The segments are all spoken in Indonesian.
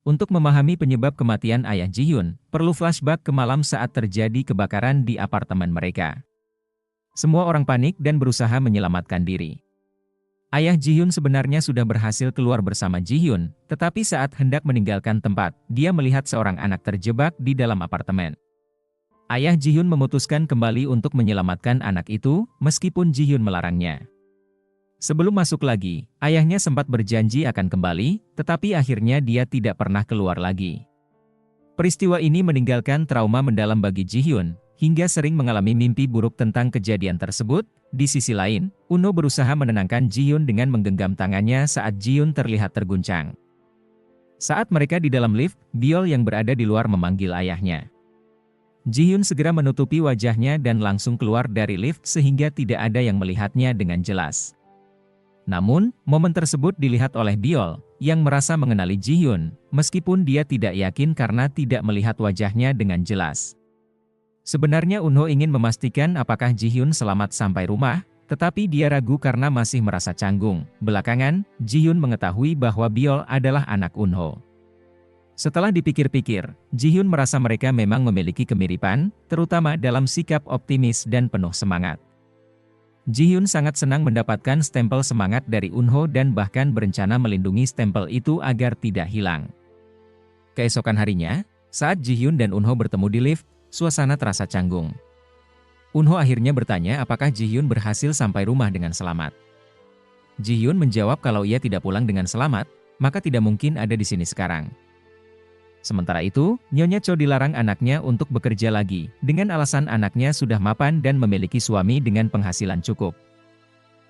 Untuk memahami penyebab kematian ayah Ji-hyun, perlu flashback ke malam saat terjadi kebakaran di apartemen mereka. Semua orang panik dan berusaha menyelamatkan diri. Ayah Ji-hyun sebenarnya sudah berhasil keluar bersama Ji-hyun, tetapi saat hendak meninggalkan tempat, dia melihat seorang anak terjebak di dalam apartemen. Ayah Ji-hyun memutuskan kembali untuk menyelamatkan anak itu, meskipun Ji-hyun melarangnya. Sebelum masuk lagi, ayahnya sempat berjanji akan kembali, tetapi akhirnya dia tidak pernah keluar lagi. Peristiwa ini meninggalkan trauma mendalam bagi Ji-hyun, hingga sering mengalami mimpi buruk tentang kejadian tersebut. Di sisi lain, Unho berusaha menenangkan Ji-hyun dengan menggenggam tangannya saat Ji-hyun terlihat terguncang. Saat mereka di dalam lift, Biol yang berada di luar memanggil ayahnya. Ji-hyun segera menutupi wajahnya dan langsung keluar dari lift sehingga tidak ada yang melihatnya dengan jelas. Namun, momen tersebut dilihat oleh Biol, yang merasa mengenali Ji-hyun, meskipun dia tidak yakin karena tidak melihat wajahnya dengan jelas. Sebenarnya Unho ingin memastikan apakah Ji-hyun selamat sampai rumah, tetapi dia ragu karena masih merasa canggung. Belakangan, Ji-hyun mengetahui bahwa Biol adalah anak Unho. Setelah dipikir-pikir, Ji-hyun merasa mereka memang memiliki kemiripan, terutama dalam sikap optimis dan penuh semangat. Ji-hyun sangat senang mendapatkan stempel semangat dari Unho dan bahkan berencana melindungi stempel itu agar tidak hilang. Keesokan harinya, saat Ji-hyun dan Unho bertemu di lift, suasana terasa canggung. Unho akhirnya bertanya apakah Ji-hyun berhasil sampai rumah dengan selamat. Ji-hyun menjawab kalau ia tidak pulang dengan selamat, maka tidak mungkin ada di sini sekarang. Sementara itu, Nyonya Cho dilarang anaknya untuk bekerja lagi, dengan alasan anaknya sudah mapan dan memiliki suami dengan penghasilan cukup.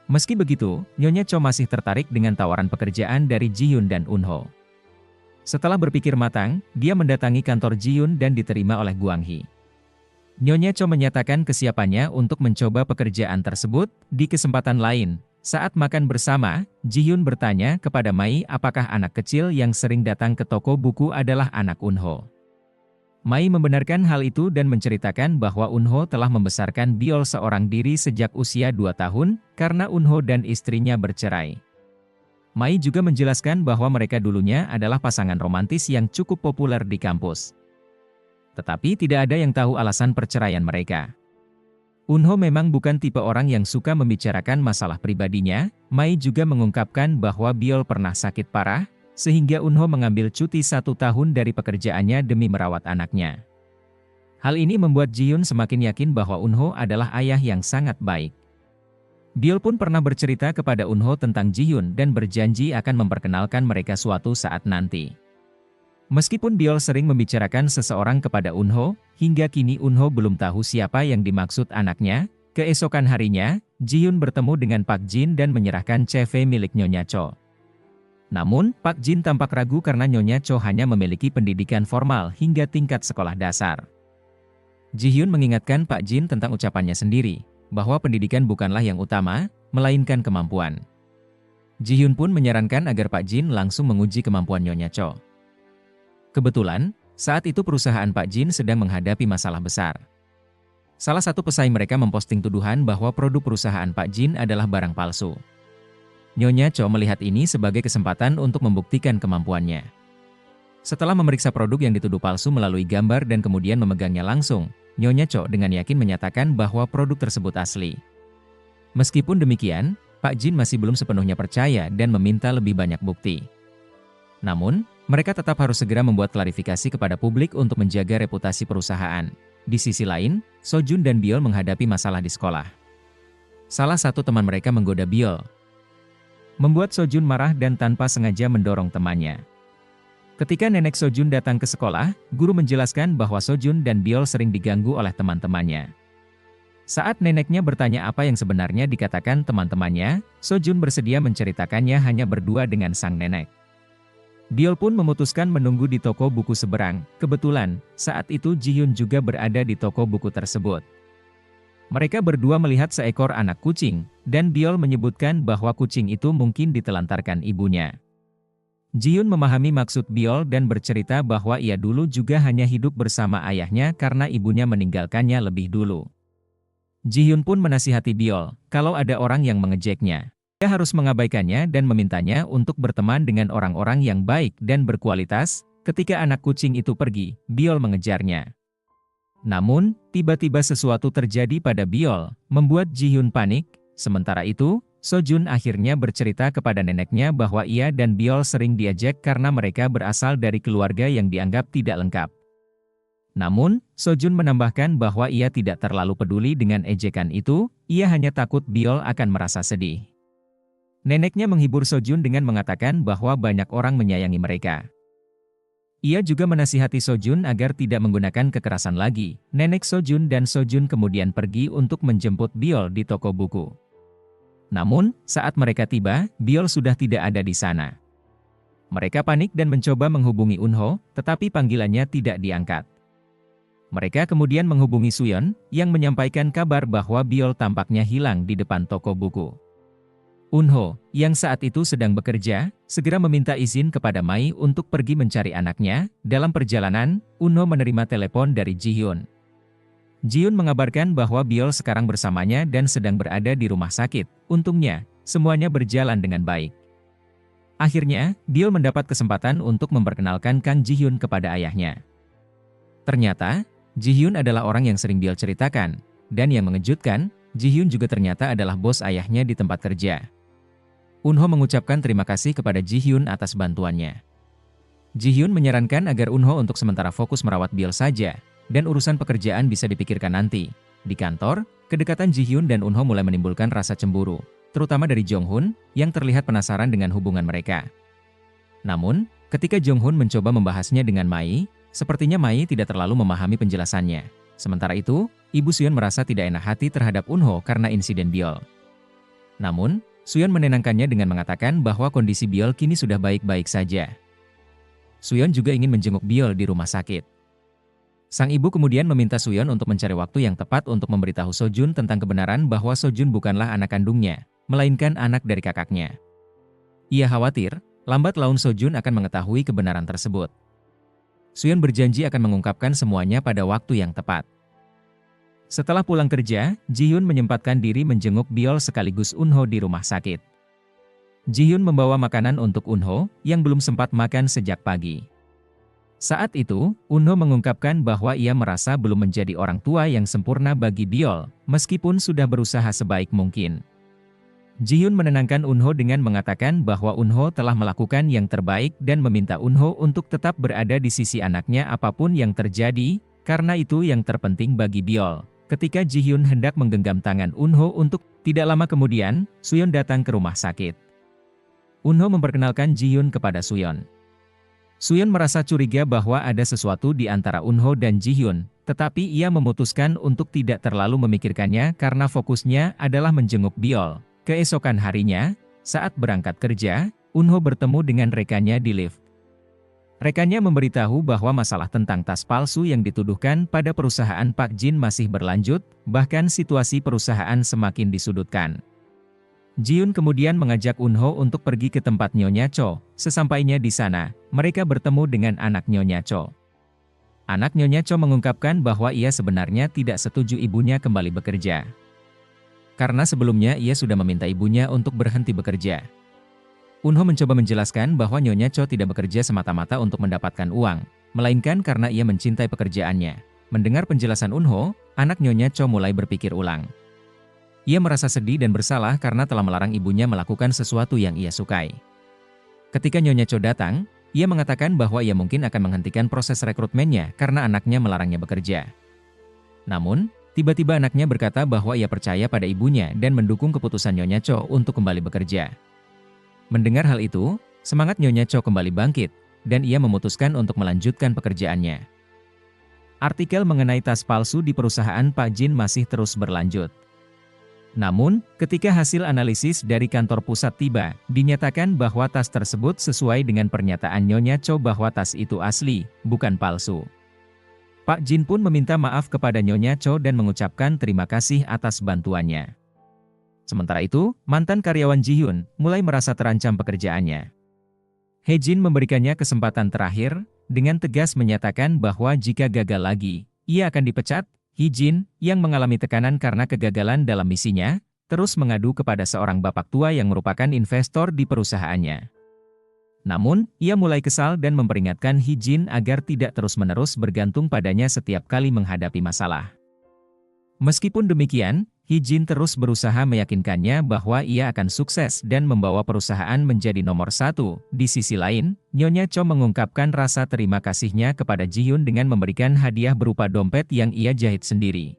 Meski begitu, Nyonya Cho masih tertarik dengan tawaran pekerjaan dari Ji-hyun dan Unho. Setelah berpikir matang, dia mendatangi kantor Ji-hyun dan diterima oleh Gwang Hee. Nyonya Cho menyatakan kesiapannya untuk mencoba pekerjaan tersebut. Di kesempatan lain, saat makan bersama, Ji-hyun bertanya kepada Mai apakah anak kecil yang sering datang ke toko buku adalah anak Unho. Mai membenarkan hal itu dan menceritakan bahwa Unho telah membesarkan Biol seorang diri sejak usia 2 tahun, karena Unho dan istrinya bercerai. Mai juga menjelaskan bahwa mereka dulunya adalah pasangan romantis yang cukup populer di kampus. Tetapi tidak ada yang tahu alasan perceraian mereka. Unho memang bukan tipe orang yang suka membicarakan masalah pribadinya. Mai juga mengungkapkan bahwa Biol pernah sakit parah, sehingga Unho mengambil cuti 1 tahun dari pekerjaannya demi merawat anaknya. Hal ini membuat Ji-hyun semakin yakin bahwa Unho adalah ayah yang sangat baik. Biol pun pernah bercerita kepada Unho tentang Ji-hyun dan berjanji akan memperkenalkan mereka suatu saat nanti. Meskipun Biol sering membicarakan seseorang kepada Unho, hingga kini Unho belum tahu siapa yang dimaksud anaknya. Keesokan harinya, Ji-hyun bertemu dengan Pak Jin dan menyerahkan CV milik Nyonya Cho. Namun, Pak Jin tampak ragu karena Nyonya Cho hanya memiliki pendidikan formal hingga tingkat sekolah dasar. Ji-hyun mengingatkan Pak Jin tentang ucapannya sendiri, bahwa pendidikan bukanlah yang utama, melainkan kemampuan. Ji-hyun pun menyarankan agar Pak Jin langsung menguji kemampuan Nyonya Cho. Kebetulan, saat itu perusahaan Pak Jin sedang menghadapi masalah besar. Salah satu pesaing mereka memposting tuduhan bahwa produk perusahaan Pak Jin adalah barang palsu. Nyonya Cho melihat ini sebagai kesempatan untuk membuktikan kemampuannya. Setelah memeriksa produk yang dituduh palsu melalui gambar dan kemudian memegangnya langsung, Nyonya Cho dengan yakin menyatakan bahwa produk tersebut asli. Meskipun demikian, Pak Jin masih belum sepenuhnya percaya dan meminta lebih banyak bukti. Namun, mereka tetap harus segera membuat klarifikasi kepada publik untuk menjaga reputasi perusahaan. Di sisi lain, Sojun dan Biol menghadapi masalah di sekolah. Salah satu teman mereka menggoda Biol, membuat Sojun marah dan tanpa sengaja mendorong temannya. Ketika nenek Sojun datang ke sekolah, guru menjelaskan bahwa Sojun dan Biol sering diganggu oleh teman-temannya. Saat neneknya bertanya apa yang sebenarnya dikatakan teman-temannya, Sojun bersedia menceritakannya hanya berdua dengan sang nenek. Biol pun memutuskan menunggu di toko buku seberang. Kebetulan, saat itu Ji-hyun juga berada di toko buku tersebut. Mereka berdua melihat seekor anak kucing, dan Biol menyebutkan bahwa kucing itu mungkin ditelantarkan ibunya. Ji-hyun memahami maksud Biol dan bercerita bahwa ia dulu juga hanya hidup bersama ayahnya karena ibunya meninggalkannya lebih dulu. Ji-hyun pun menasihati Biol, kalau ada orang yang mengejeknya, dia harus mengabaikannya dan memintanya untuk berteman dengan orang-orang yang baik dan berkualitas. ketika anak kucing itu pergi, Biol mengejarnya. Namun, tiba-tiba sesuatu terjadi pada Biol, membuat Ji-hyun panik. Sementara itu, So-jun akhirnya bercerita kepada neneknya bahwa ia dan Biol sering diejek karena mereka berasal dari keluarga yang dianggap tidak lengkap. Namun, So-jun menambahkan bahwa ia tidak terlalu peduli dengan ejekan itu, ia hanya takut Biol akan merasa sedih. Neneknya menghibur So-jun dengan mengatakan bahwa banyak orang menyayangi mereka. Ia juga menasihati So-jun agar tidak menggunakan kekerasan lagi. Nenek So-jun dan So-jun kemudian pergi untuk menjemput Biol di toko buku. Namun, saat mereka tiba, Biol sudah tidak ada di sana. Mereka panik dan mencoba menghubungi Eunho, tetapi panggilannya tidak diangkat. Mereka kemudian menghubungi Suyeon, yang menyampaikan kabar bahwa Biol tampaknya hilang di depan toko buku. Eunho, yang saat itu sedang bekerja, segera meminta izin kepada Mai untuk pergi mencari anaknya. Dalam perjalanan, Eunho menerima telepon dari Ji-hyun. Ji-hyun mengabarkan bahwa Biol sekarang bersamanya dan sedang berada di rumah sakit. Untungnya, semuanya berjalan dengan baik. Akhirnya, Biol mendapat kesempatan untuk memperkenalkan Kang Ji-hyun kepada ayahnya. Ternyata, Ji-hyun adalah orang yang sering Biol ceritakan, dan yang mengejutkan, Ji-hyun juga ternyata adalah bos ayahnya di tempat kerja. Eunho mengucapkan terima kasih kepada Ji-hyun atas bantuannya. Ji-hyun menyarankan agar Eunho untuk sementara fokus merawat Biol saja, dan urusan pekerjaan bisa dipikirkan nanti. Di kantor, kedekatan Ji-hyun dan Eunho mulai menimbulkan rasa cemburu, terutama dari Jong-hun, yang terlihat penasaran dengan hubungan mereka. Namun, ketika Jong-hun mencoba membahasnya dengan Mai, sepertinya Mai tidak terlalu memahami penjelasannya. Sementara itu, Ibu Suyeon merasa tidak enak hati terhadap Eunho karena insiden Biol. Namun, Suyeon menenangkannya dengan mengatakan bahwa kondisi Biol kini sudah baik-baik saja. Suyeon juga ingin menjenguk Biol di rumah sakit. Sang ibu kemudian meminta Suyeon untuk mencari waktu yang tepat untuk memberitahu So-jun tentang kebenaran bahwa So-jun bukanlah anak kandungnya, melainkan anak dari kakaknya. Ia khawatir, lambat laun So-jun akan mengetahui kebenaran tersebut. Suyeon berjanji akan mengungkapkan semuanya pada waktu yang tepat. Setelah pulang kerja, Ji-hyun menyempatkan diri menjenguk Biol sekaligus Eunho di rumah sakit. Ji-hyun membawa makanan untuk Eunho, yang belum sempat makan sejak pagi. Saat itu, Eunho mengungkapkan bahwa ia merasa belum menjadi orang tua yang sempurna bagi Biol, meskipun sudah berusaha sebaik mungkin. Ji-hyun menenangkan Eunho dengan mengatakan bahwa Eunho telah melakukan yang terbaik dan meminta Eunho untuk tetap berada di sisi anaknya apapun yang terjadi, karena itu yang terpenting bagi Biol. Ketika Ji-hyun hendak menggenggam tangan Eunho tidak lama kemudian, Suyeon datang ke rumah sakit. Eunho memperkenalkan Ji-hyun kepada Suyeon. Suyeon merasa curiga bahwa ada sesuatu di antara Eunho dan Ji-hyun, tetapi ia memutuskan untuk tidak terlalu memikirkannya karena fokusnya adalah menjenguk Biol. Keesokan harinya, saat berangkat kerja, Eunho bertemu dengan rekannya di lift. Rekannya memberitahu bahwa masalah tentang tas palsu yang dituduhkan pada perusahaan Pak Jin masih berlanjut, bahkan situasi perusahaan semakin disudutkan. Ji-hyun kemudian mengajak Eunho untuk pergi ke tempat Nyonya Cho. Sesampainya di sana, mereka bertemu dengan anak Nyonya Cho. Anak Nyonya Cho mengungkapkan bahwa ia sebenarnya tidak setuju ibunya kembali bekerja. Karena sebelumnya ia sudah meminta ibunya untuk berhenti bekerja. Eunho mencoba menjelaskan bahwa Nyonya Cho tidak bekerja semata-mata untuk mendapatkan uang, melainkan karena ia mencintai pekerjaannya. Mendengar penjelasan Eunho, anak Nyonya Cho mulai berpikir ulang. Ia merasa sedih dan bersalah karena telah melarang ibunya melakukan sesuatu yang ia sukai. Ketika Nyonya Cho datang, ia mengatakan bahwa ia mungkin akan menghentikan proses rekrutmennya karena anaknya melarangnya bekerja. Namun, tiba-tiba anaknya berkata bahwa ia percaya pada ibunya dan mendukung keputusan Nyonya Cho untuk kembali bekerja. Mendengar hal itu, semangat Nyonya Cho kembali bangkit, dan ia memutuskan untuk melanjutkan pekerjaannya. Artikel mengenai tas palsu di perusahaan Pak Jin masih terus berlanjut. Namun, ketika hasil analisis dari kantor pusat tiba, dinyatakan bahwa tas tersebut sesuai dengan pernyataan Nyonya Cho bahwa tas itu asli, bukan palsu. Pak Jin pun meminta maaf kepada Nyonya Cho dan mengucapkan terima kasih atas bantuannya. Sementara itu, mantan karyawan Ji-hyun mulai merasa terancam pekerjaannya. Hae-jin memberikannya kesempatan terakhir, dengan tegas menyatakan bahwa jika gagal lagi, ia akan dipecat. Hae-jin, yang mengalami tekanan karena kegagalan dalam misinya, terus mengadu kepada seorang bapak tua yang merupakan investor di perusahaannya. Namun, ia mulai kesal dan memperingatkan Hee-jin agar tidak terus-menerus bergantung padanya setiap kali menghadapi masalah. Meskipun demikian, Hee-jin terus berusaha meyakinkannya bahwa ia akan sukses dan membawa perusahaan menjadi nomor satu. Di sisi lain, Nyonya Cho mengungkapkan rasa terima kasihnya kepada Ji-hyun dengan memberikan hadiah berupa dompet yang ia jahit sendiri.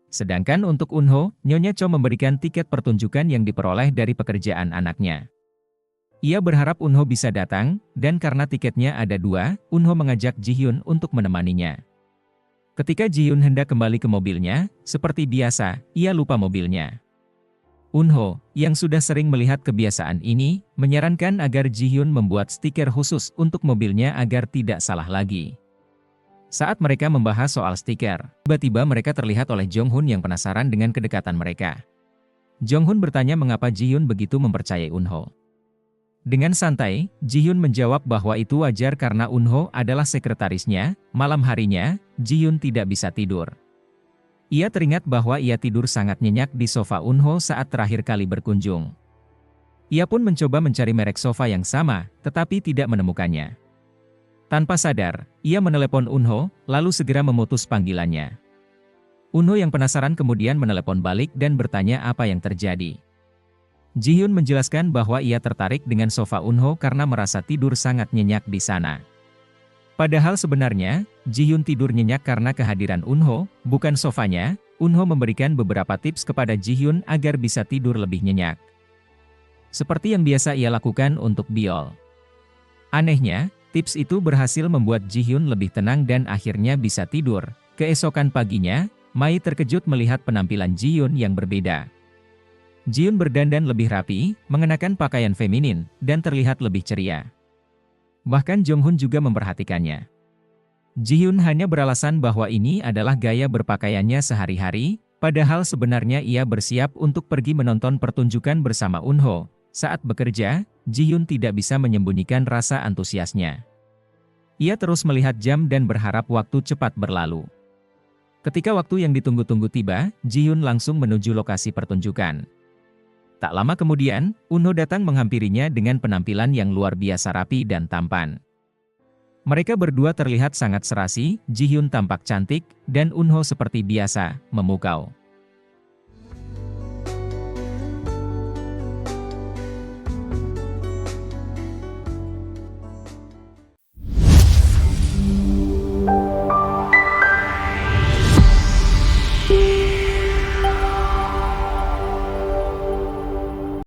Sedangkan untuk Eunho, Nyonya Cho memberikan tiket pertunjukan yang diperoleh dari pekerjaan anaknya. Ia berharap Eunho bisa datang, dan karena tiketnya ada 2, Eunho mengajak Ji-hyun untuk menemaninya. Ketika Ji-hyun hendak kembali ke mobilnya, seperti biasa, ia lupa mobilnya. Eunho, yang sudah sering melihat kebiasaan ini, menyarankan agar Ji-hyun membuat stiker khusus untuk mobilnya agar tidak salah lagi. Saat mereka membahas soal stiker, tiba-tiba mereka terlihat oleh Jong-hun yang penasaran dengan kedekatan mereka. Jong-hun bertanya mengapa Ji-hyun begitu mempercayai Eunho. Dengan santai, Ji-hyun menjawab bahwa itu wajar karena Eunho adalah sekretarisnya. Malam harinya, Ji-hyun tidak bisa tidur. Ia teringat bahwa ia tidur sangat nyenyak di sofa Eunho saat terakhir kali berkunjung. Ia pun mencoba mencari merek sofa yang sama, tetapi tidak menemukannya. Tanpa sadar, ia menelepon Eunho, lalu segera memutus panggilannya. Eunho yang penasaran kemudian menelepon balik dan bertanya apa yang terjadi. Ji-hyun menjelaskan bahwa ia tertarik dengan sofa Eunho karena merasa tidur sangat nyenyak di sana. Padahal sebenarnya, Ji-hyun tidur nyenyak karena kehadiran Eunho, bukan sofanya. Eunho memberikan beberapa tips kepada Ji-hyun agar bisa tidur lebih nyenyak. Seperti yang biasa ia lakukan untuk Biol. Anehnya, tips itu berhasil membuat Ji-hyun lebih tenang dan akhirnya bisa tidur. Keesokan paginya, Mai terkejut melihat penampilan Ji-hyun yang berbeda. Ji-hyun berdandan lebih rapi, mengenakan pakaian feminin, dan terlihat lebih ceria. Bahkan Jong-hun juga memperhatikannya. Ji-hyun hanya beralasan bahwa ini adalah gaya berpakaiannya sehari-hari, padahal sebenarnya ia bersiap untuk pergi menonton pertunjukan bersama Eunho. Saat bekerja, Ji-hyun tidak bisa menyembunyikan rasa antusiasnya. Ia terus melihat jam dan berharap waktu cepat berlalu. Ketika waktu yang ditunggu-tunggu tiba, Ji-hyun langsung menuju lokasi pertunjukan. Tak lama kemudian, Eunho datang menghampirinya dengan penampilan yang luar biasa rapi dan tampan. Mereka berdua terlihat sangat serasi, Ji-hyun tampak cantik, dan Eunho seperti biasa, memukau.